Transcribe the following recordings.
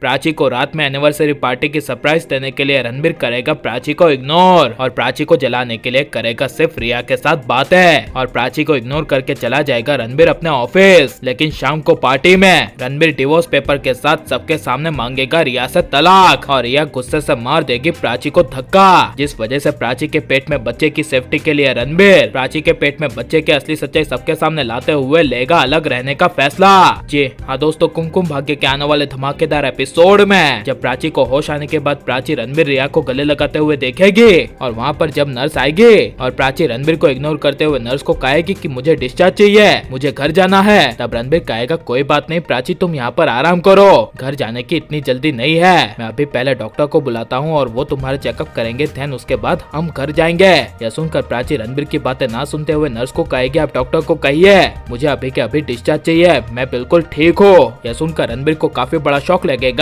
प्राची को रात में एनिवर्सरी पार्टी की सरप्राइज देने के लिए रणबीर करेगा प्राची को इग्नोर और प्राची को जलाने के लिए करेगा सिर्फ रिया के साथ बातें और प्राची को इग्नोर करके चला जाएगा रणबीर अपने ऑफिस। लेकिन शाम को पार्टी में रणबीर डिवोर्स पेपर के साथ सबके सामने मांगेगा रिया से तलाक और रिया गुस्से से मार देगी प्राची को धक्का, जिस वजह से प्राची के पेट में बच्चे की सेफ्टी के लिए रणबीर प्राची के पेट में बच्चे की असली सच्चाई सबके सामने लाते हुए लेगा अलग रहने का फैसला। जी हाँ दोस्तों, कुमकुम भाग्य के आने वाले धमाकेदार एपिसोड में जब प्राची को होश आने के बाद प्राची रणबीर रिया को गले लगाते हुए देखेगी और वहाँ पर जब नर्स आएगी और प्राची रणबीर को इग्नोर करते हुए नर्स को कहेगी कि मुझे डिस्चार्ज चाहिए, मुझे घर जाना है, तब रणबीर कहेगा कोई बात नहीं प्राची, तुम यहाँ पर आराम करो, घर जाने की इतनी जल्दी नहीं है, मैं अभी पहले डॉक्टर को बुलाता हूँ और वो तुम्हारे चेकअप करेंगे, देन उसके बाद हम घर जाएंगे। यह सुनकर प्राची रणबीर की बातें ना सुनते हुए नर्स को कहेगी आप डॉक्टर को कहिए मुझे अभी के अभी डिस्चार्ज चाहिए, मैं बिल्कुल ठीक हूँ। यह सुनकर रणबीर को काफी बड़ा शॉक लगेगा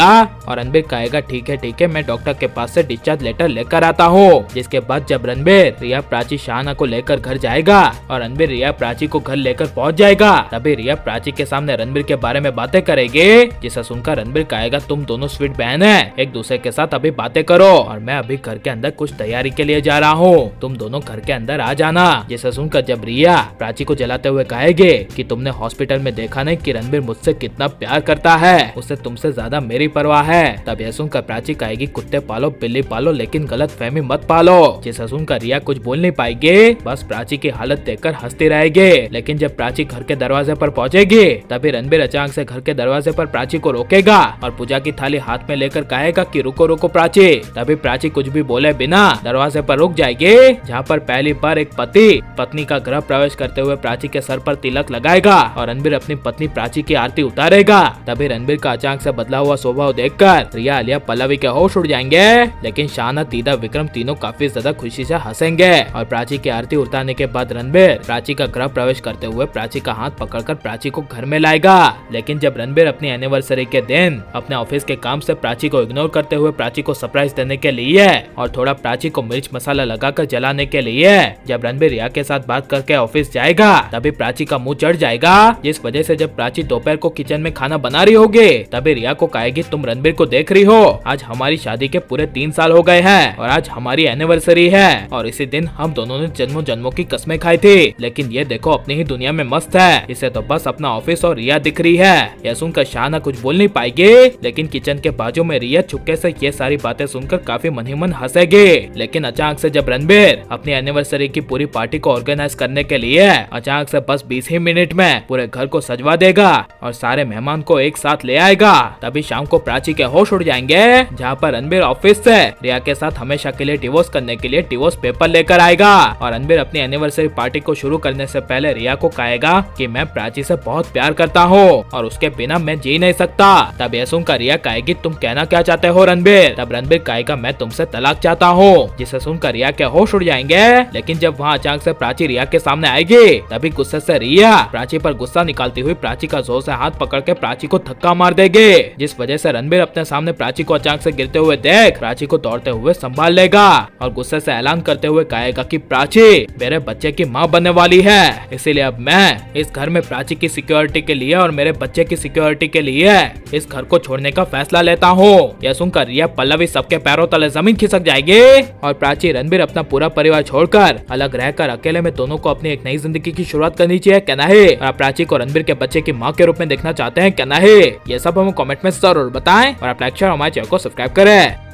और रणबीर कहेगा ठीक है मैं डॉक्टर के पास से डिस्चार्ज लेटर लेकर आता हूँ। जिसके बाद जब रणबीर रिया प्राची शाहाना को लेकर घर जाएगा और रणबीर रिया प्राची को घर लेकर पहुँच जाएगा, तभी रिया प्राची के सामने रणबीर के बारे में बातें करेगी, जिसे सुनकर रणबीर कहेगा तुम दोनों स्वीट बहन है, एक दूसरे के साथ अभी बातें करो और मैं अभी घर के अंदर कुछ तैयारी के लिए जा रहा हूँ, तुम दोनों घर के अंदर आ जाना। जिसे सुनकर जब रिया प्राची को जलाते हुए कहेगी कि तुमने हॉस्पिटल में देखा नहीं कि रणबीर मुझसे कितना प्यार करता है, उसे तुमसे ज्यादा मेरी परवाह है, तब यह सुनकर प्राची कहेगी कुत्ते पालो बिल्ली पालो लेकिन गलत फहमी मत पालो। जिसे सुनकर रिया कुछ बोल नहीं पाएगी, बस प्राची की हालत देखकर हंसती रहेगी। लेकिन जब प्राची घर के दरवाजे पर पहुंचेगी तभी रणबीर अचानक से घर के दरवाजे पर प्राची को रोकेगा और पूजा की थाली हाथ में लेकर कहेगा कि रुको रुको प्राची। तभी प्राची कुछ भी बोले बिना दरवाजे पर रुक जाएगी, जहाँ पर पहली बार एक पति पत्नी का गृह प्रवेश करते हुए प्राची के सर पर तिलक लगाएगा और रणबीर अपनी पत्नी प्राची की आरती उतारेगा। तभी रणबीर का अचानक से बदला हुआ स्वभाव देखकर रिया आलिया पल्लवी के होश उड़ जाएंगे, लेकिन शाहाना दीदा विक्रम तीनों काफी ज्यादा खुशी से हंसेंगे और प्राची की आरती उतारने के बाद रणबीर प्राची का गृह प्रवेश करते हुए प्राची का हाथ पकड़कर प्राची को घर में लाएगा। लेकिन जब रणबीर अपनी एनिवर्सरी के दिन अपने ऑफिस के काम से प्राची को इग्नोर करते हुए प्राची को सरप्राइज देने के लिए और थोड़ा प्राची को मिर्च मसाला लगाकर जलाने के लिए जब रणबीर रिया के साथ बात करके ऑफिस जाएगा, तभी प्राची का मुंह चढ़ जाएगा, जिस वजह से जब प्राची दोपहर को किचन में खाना बना रही होगी तभी रिया को कहेगी तुम रणबीर को देख रही हो, आज हमारी शादी के पूरे 3 साल हो गए हैं और आज हमारी एनिवर्सरी है और इसी दिन हम दोनों ने जन्मों जन्मों की कस्में खाई थी, लेकिन ये देखो अपनी ही दुनिया में मस्त है, इसे तो बस अपना ऑफिस और रिया दिख रही है। यह सुनकर शाहाना कुछ बोल नहीं पाएगी, लेकिन किचन के बाजू में रिया चुपके से ये सारी बातें सुनकर काफी मन ही मन हंसेगी। लेकिन अचानक से जब रणबीर अपनी एनिवर्सरी की पूरी पार्टी को ऑर्गेनाइज करने के लिए अचानक से बस 20 ही मिनट में पूरे घर को सजवा देगा और सारे मेहमान को एक साथ ले आएगा, तभी शाम को प्राची के होश उड़ जाएंगे, जहाँ पर रणबीर ऑफिस से रिया के साथ हमेशा के लिए डिवोर्स करने के लिए डिवोर्स पेपर लेकर आएगा और रणबीर अपनी एनिवर्सरी पार्टी को शुरू करने से पहले रिया को कहेगा कि मैं प्राची से बहुत प्यार करता हूँ और उसके बिना मैं जी नहीं सकता। तब यह सुनकर रिया कहेगी तुम कहना क्या चाहते हो रणबीर, तब रणबीर कहेगा मैं तुमसे तलाक चाहता हूँ। जिसे सुनकर रिया के होश उड़ जाएंगे, लेकिन जब वहाँ अचानक से प्राची रिया के सामने आएगी तभी गुस्से से रिया प्राची पर गुस्सा निकालती हुई प्राची का जोर से हाथ पकड़ के प्राची को धक्का मार देगी, जिस वजह से रणबीर अपने सामने प्राची को अचानक से गिरते हुए देख प्राची को दौड़ते हुए संभाल लेगा और गुस्से से ऐलान करते हुए कहेगा कि प्राची मेरे बच्चे की माँ बनने वाली है, इसीलिए अब मैं इस घर में प्राची की सिक्योरिटी के लिए और मेरे बच्चे की सिक्योरिटी के लिए इस घर को छोड़ने का फैसला लेता हूँ। यह सुनकर रिया पल्लवी सबके पैरों तले जमीन खिसक जाएगी और प्राची रणबीर अपना पूरा परिवार छोड़कर अलग रहकर अकेले में दोनों को अपनी एक नई जिंदगी की शुरुआत करनी चाहिए, क्या नहीं? और आप प्राची को रणबीर के बच्चे की माँ के रूप में देखना चाहते हैं, क्या नहीं? ये सब हमें कमेंट में जरूर बताएं और आप लाइक शेयर हमारे चैनल को सब्सक्राइब करें।